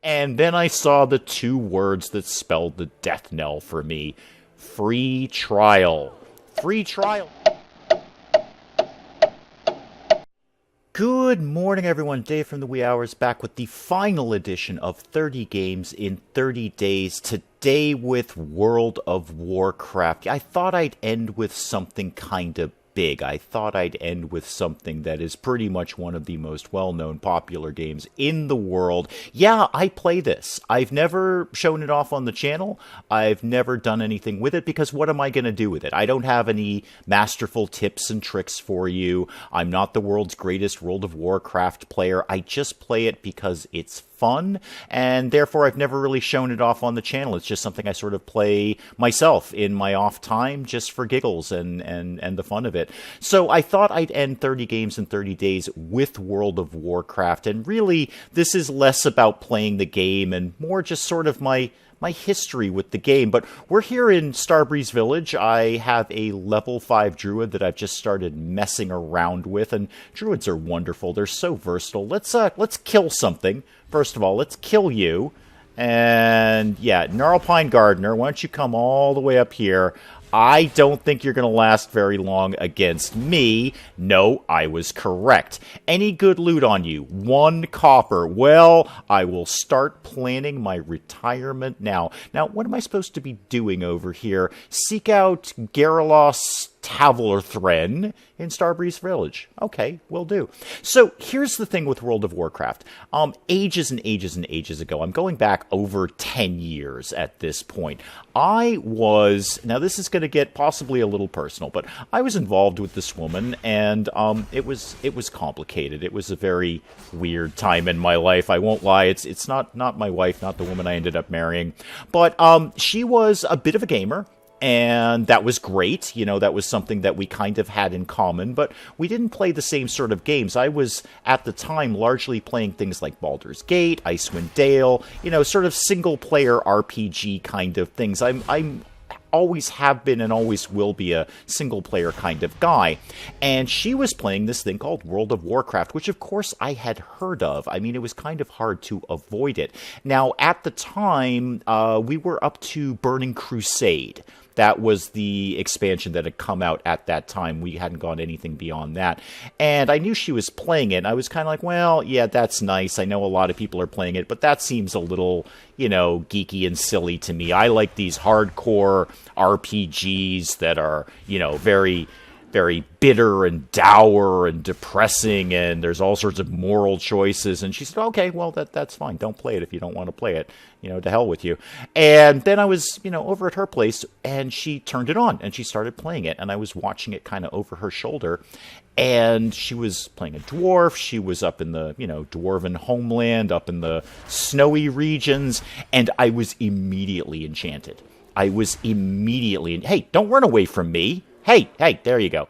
And then I saw the two words that spelled the death knell for me. Free trial. Free trial. Good morning, everyone. Dave from the wee hours back with the final edition of 30 Games in 30 Days. Today with World of Warcraft. I thought I'd end with something kind of big. I thought I'd end with something that is pretty much one of the most well-known popular games in the world. Yeah, I play this. I've never shown it off on the channel. I've never done anything with it because what am I going to do with it? I don't have any masterful tips and tricks for you. I'm not the world's greatest World of Warcraft player. I just play it because it's fun, and therefore I've never really shown it off on the channel. It's just something I sort of play myself in my off time just for giggles and the fun of it. So I thought I'd end 30 Games in 30 Days with World of Warcraft, and really this is less about playing the game and more just sort of my history with the game. But we're here in Starbreeze Village. I have a level 5 druid that I've just started messing around with, and druids are wonderful. They're so versatile. Let's kill something. First of all, let's kill you. And yeah, Gnarlpine Gardener, why don't you come all the way up here? I don't think you're going to last very long against me. No, I was correct. Any good loot on you? 1 copper. Well, I will start planning my retirement now. Now, what am I supposed to be doing over here? Seek out Garrulous Taverthren in Starbreeze Village. Okay, will do. So here's the thing with World of Warcraft. Ages and ages and ages ago, I'm going back over 10 years at this point. Now this is going to get possibly a little personal, but I was involved with this woman, and it was complicated. It was a very weird time in my life. I won't lie. It's not my wife, not the woman I ended up marrying, but she was a bit of a gamer. And that was great. You know, that was something that we kind of had in common, but we didn't play the same sort of games. I was, at the time, largely playing things like Baldur's Gate, Icewind Dale, you know, sort of single-player RPG kind of things. I'm always have been and always will be a single-player kind of guy. And she was playing this thing called World of Warcraft, which, of course, I had heard of. I mean, it was kind of hard to avoid it. Now, at the time, we were up to Burning Crusade. That was the expansion that had come out at that time. We hadn't gone anything beyond that. And I knew she was playing it, and I was kind of like, well, yeah, that's nice. I know a lot of people are playing it, but that seems a little, you know, geeky and silly to me. I like these hardcore RPGs that are, you know, very bitter and dour and depressing, and there's all sorts of moral choices. And she said, okay, well, that's fine. Don't play it if you don't want to play it. You know, to hell with you. And then I was, you know, over at her place, and she turned it on, and she started playing it, and I was watching it kind of over her shoulder, and she was playing a dwarf. She was up in the, you know, dwarven homeland, up in the snowy regions, and I was immediately enchanted. Hey, don't run away from me. Hey, there you go.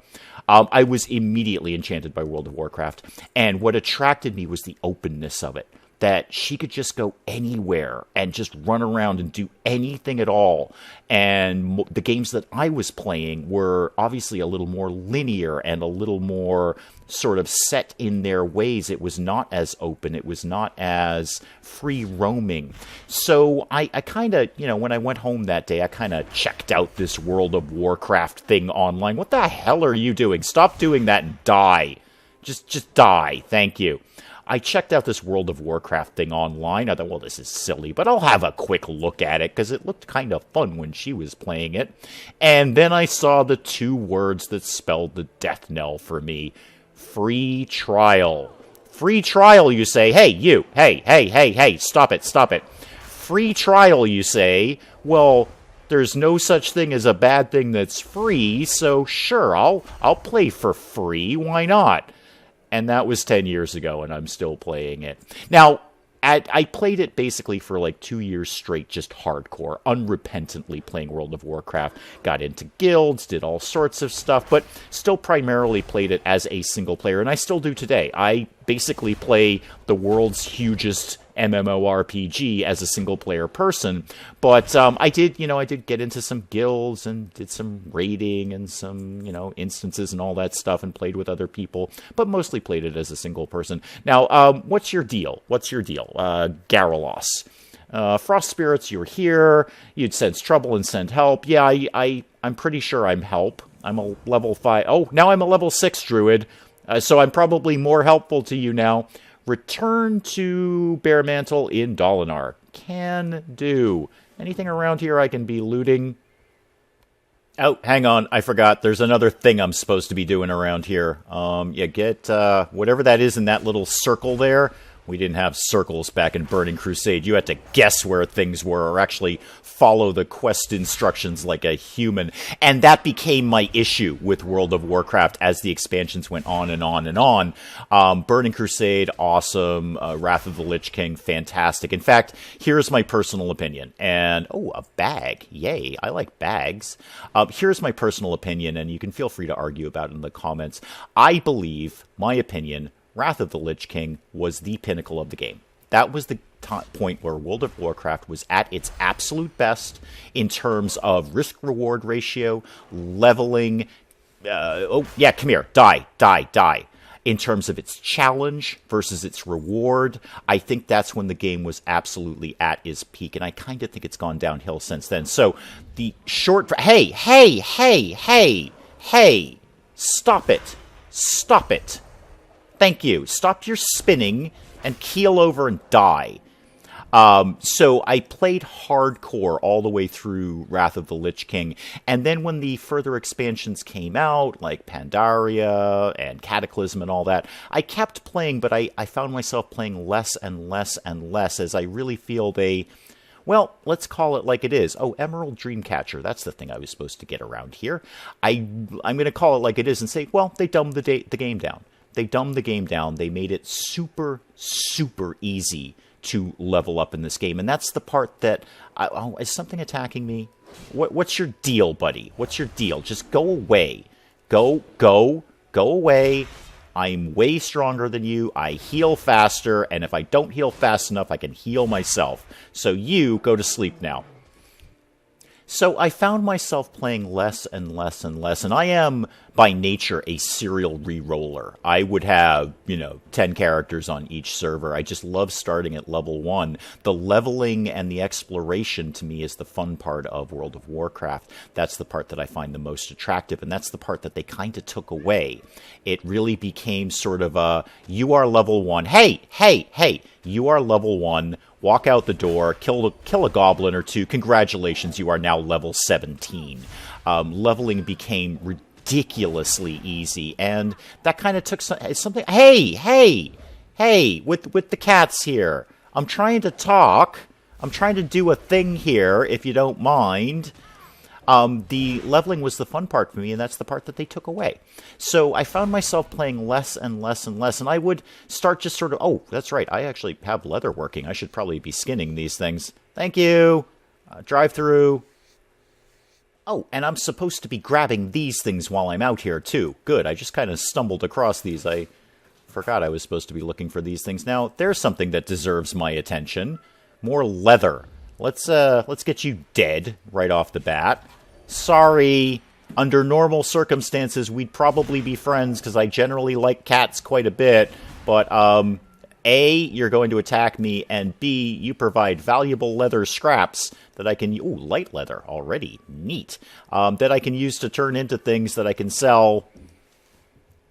I was immediately enchanted by World of Warcraft, and what attracted me was the openness of it, that she could just go anywhere and just run around and do anything at all. And the games that I was playing were obviously a little more linear and a little more sort of set in their ways. It was not as open. It was not as free roaming. So I kind of, you know, when I went home that day, I kind of checked out this World of Warcraft thing online. What the hell are you doing? Stop doing that and die. Just die. Thank you. I checked out this World of Warcraft thing online. I thought, well, this is silly, but I'll have a quick look at it because it looked kind of fun when she was playing it. And then I saw the two words that spelled the death knell for me. Free trial. Free trial, you say. Hey, you. Hey. Stop it. Free trial, you say. Well, there's no such thing as a bad thing that's free, so sure, I'll play for free. Why not? And that was 10 years ago, and I'm still playing it. Now, I played it basically for like 2 years straight, just hardcore, unrepentantly playing World of Warcraft. Got into guilds, did all sorts of stuff, but still primarily played it as a single player, and I still do today. I basically play the world's hugest MMORPG as a single-player person. But I did get into some guilds and did some raiding and some, instances and all that stuff and played with other people, but mostly played it as a single person. Now, what's your deal? Garrulous. Frost Spirits, you're here. You'd sense trouble and send help. Yeah, I'm pretty sure I'm help. I'm a level 5. Oh, now I'm a level 6 druid. So I'm probably more helpful to you now. Return to Bear Mantle in Dolinar. Can do. Anything around here I can be looting? Oh, hang on. I forgot. There's another thing I'm supposed to be doing around here. Get whatever that is in that little circle there. We didn't have circles back in Burning Crusade. You had to guess where things were or actually follow the quest instructions like a human. And that became my issue with World of Warcraft as the expansions went on and on and on. Burning Crusade, awesome. Wrath of the Lich King, fantastic. In fact, here's my personal opinion. And, a bag. Yay, I like bags. Here's my personal opinion, and you can feel free to argue about it in the comments. I believe, my opinion, Wrath of the Lich King was the pinnacle of the game. That was the point where World of Warcraft was at its absolute best in terms of risk-reward ratio, leveling. Come here. Die. In terms of its challenge versus its reward, I think that's when the game was absolutely at its peak, and I kind of think it's gone downhill since then. So, the short... Hey! Stop it! Thank you. Stop your spinning and keel over and die. So I played hardcore all the way through Wrath of the Lich King, and then when the further expansions came out, like Pandaria and Cataclysm and all that, I kept playing, but I found myself playing less and less and less as I really feel well, let's call it like it is. Oh, Emerald Dreamcatcher. That's the thing I was supposed to get around here. I'm going to call it like it is and say, well, they dumbed the game down. They dumbed the game down. They made it super, super easy to level up in this game. And that's the part that... is something attacking me? What's your deal, buddy? What's your deal? Just go away. Go away. I'm way stronger than you. I heal faster. And if I don't heal fast enough, I can heal myself. So you go to sleep now. So I found myself playing less and less and less, and I am, by nature, a serial re-roller. I would have, 10 characters on each server. I just love starting at level 1. The leveling and the exploration, to me, is the fun part of World of Warcraft. That's the part that I find the most attractive, and that's the part that they kind of took away. It really became sort of a, you are level 1. Hey, you are level 1. Walk out the door, kill a goblin or two. Congratulations, you are now level 17. Leveling became ridiculously easy, and that kind of took something... Hey, with the cats here. I'm trying to talk. I'm trying to do a thing here, if you don't mind. The leveling was the fun part for me, and that's the part that they took away. So I found myself playing less and less and less, and I would start just sort of, oh, that's right, I actually have leather working. I should probably be skinning these things. Thank you. Drive through. Oh, and I'm supposed to be grabbing these things while I'm out here, too. Good, I just kind of stumbled across these. I forgot I was supposed to be looking for these things. Now, there's something that deserves my attention. More leather. Let's get you dead right off the bat. Sorry. Under normal circumstances, we'd probably be friends because I generally like cats quite a bit. But, A, you're going to attack me, and B, you provide valuable leather scraps that I can... Ooh, light leather already. Neat. That I can use to turn into things that I can sell...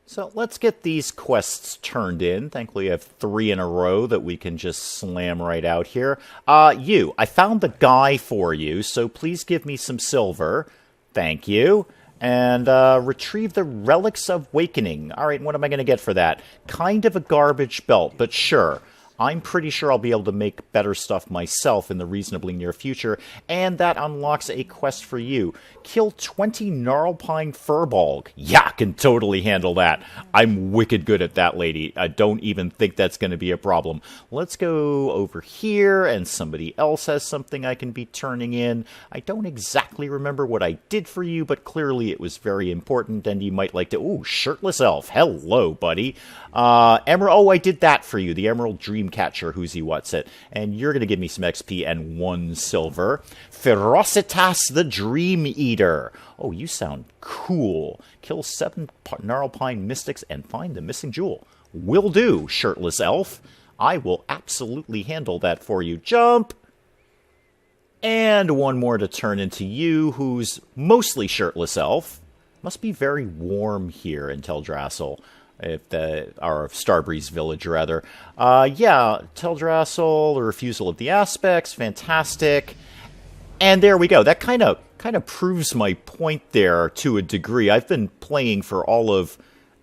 So let's get these quests turned in. Thankfully, I have 3 in a row that we can just slam right out here. I found the guy for you, so please give me some silver. Thank you. And retrieve the Relics of Awakening. All right, what am I going to get for that? Kind of a garbage belt, but sure. I'm pretty sure I'll be able to make better stuff myself in the reasonably near future, and that unlocks a quest for you. Kill 20 Gnarlpine Furbolg. Yeah, can totally handle that. I'm wicked good at that, lady. I don't even think that's going to be a problem. Let's go over here, and somebody else has something I can be turning in. I don't exactly remember what I did for you, but clearly it was very important, and you might like to... Ooh, Shirtless Elf. Hello, buddy. I did that for you, the Emerald Dream Dreamcatcher Who's He What's It, and you're going to give me some XP and 1 silver. Ferocitas the Dream Eater. Oh, you sound cool. Kill 7 Gnarlpine Mystics and find the missing jewel. Will do, shirtless elf. I will absolutely handle that for you. Jump! And 1 more to turn into you, who's mostly shirtless elf. Must be very warm here in Teldrassil. Our Starbreeze village, rather. Yeah, Teldrassil, the refusal of the aspects, fantastic. And there we go. That kind of proves my point there to a degree. I've been playing for all of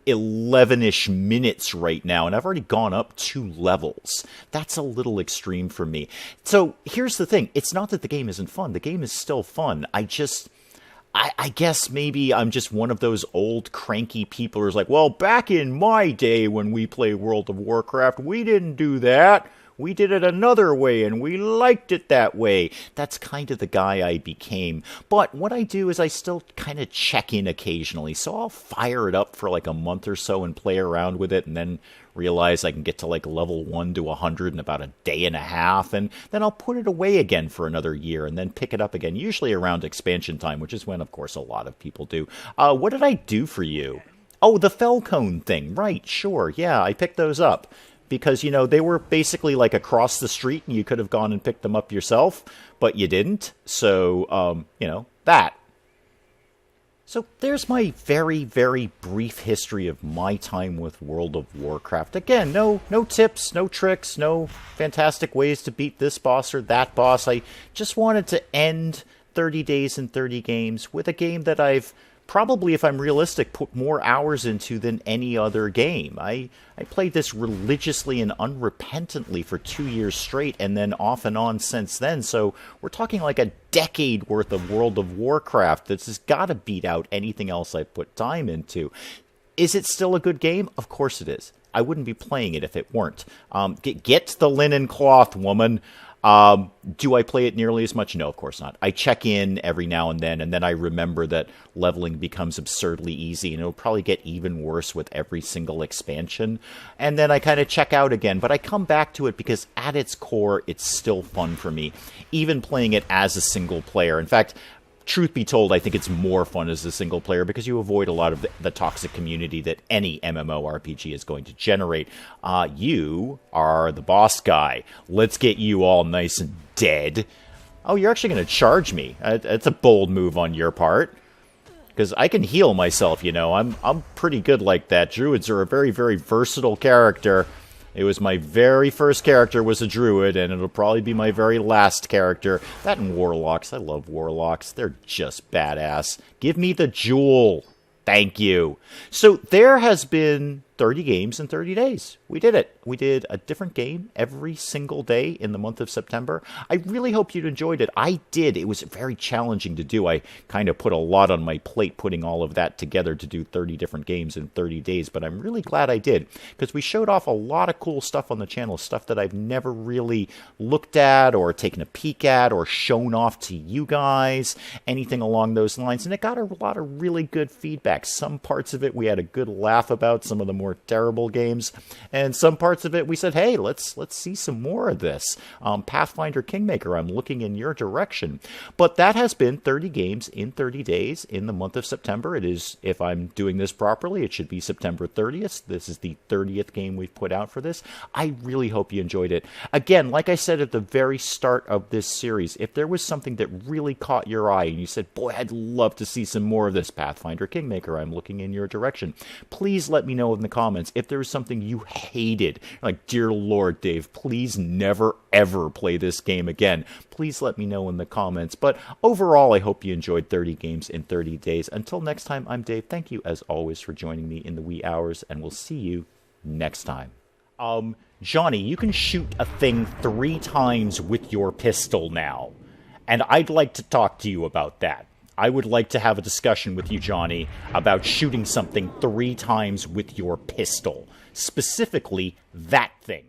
11-ish minutes right now, and I've already gone up 2 levels. That's a little extreme for me. So here's the thing. It's not that the game isn't fun. The game is still fun. I guess maybe I'm just one of those old cranky people who's like, well, back in my day when we played World of Warcraft, we didn't do that. We did it another way, and we liked it that way. That's kind of the guy I became. But what I do is I still kind of check in occasionally. So I'll fire it up for like a month or so and play around with it, and then realize I can get to like level 1 to 100 in about a day and a half, and then I'll put it away again for another year, and then pick it up again, usually around expansion time, which is when, of course, a lot of people do. What did I do for you? Oh, the Felcone thing. Right, sure, yeah, I picked those up. Because, you know, they were basically like across the street and you could have gone and picked them up yourself, but you didn't. So, you know, that. So there's my very, very brief history of my time with World of Warcraft. Again, no tips, no tricks, no fantastic ways to beat this boss or that boss. I just wanted to end 30 days and 30 games with a game that I've probably, if I'm realistic, put more hours into than any other game. I played this religiously and unrepentantly for 2 years straight, and then off and on since then. So we're talking like a decade worth of World of Warcraft that's just got to beat out anything else I put time into. Is it still a good game? Of course it is. I wouldn't be playing it if it weren't. Get the linen cloth, woman. Do I play it nearly as much? No, of course not. I check in every now and then I remember that leveling becomes absurdly easy, and it'll probably get even worse with every single expansion. And then I kind of check out again, but I come back to it because at its core, it's still fun for me, even playing it as a single player. In fact, truth be told, I think it's more fun as a single player because you avoid a lot of the toxic community that any MMORPG is going to generate. You are the boss guy. Let's get you all nice and dead. Oh, you're actually going to charge me. That's a bold move on your part. Because I can heal myself, you know. I'm pretty good like that. Druids are a very, very versatile character. It was my very first character was a druid, and it'll probably be my very last character. That and warlocks. I love warlocks. They're just badass. Give me the jewel. Thank you. So there has been 30 games in 30 days. We did it. We did a different game every single day in the month of September. I really hope you enjoyed it. I did. It was very challenging to do. I kind of put a lot on my plate putting all of that together to do 30 different games in 30 days, but I'm really glad I did because we showed off a lot of cool stuff on the channel, stuff that I've never really looked at or taken a peek at or shown off to you guys, anything along those lines, and it got a lot of really good feedback. Some parts of it we had a good laugh about, some of the more terrible games, and some parts of it we said, hey, let's see some more of this. Pathfinder Kingmaker, I'm looking in your direction. But that has been 30 games in 30 days in the month of September. It is, if I'm doing this properly, it should be September 30th. This is the 30th game we've put out for this. I really hope you enjoyed it. Again, like I said at the very start of this series, if there was something that really caught your eye and you said, boy, I'd love to see some more of this Pathfinder Kingmaker, I'm looking in your direction, please let me know in the comments. If there was something you hated, like, dear Lord, Dave, please never, ever play this game again, please let me know in the comments. But overall, I hope you enjoyed 30 games in 30 days. Until next time, I'm Dave. Thank you, as always, for joining me in the wee hours, and we'll see you next time. Johnny, you can shoot a thing 3 times with your pistol now, and I'd like to talk to you about that. I would like to have a discussion with you, Johnny, about shooting something 3 times with your pistol. Specifically, that thing.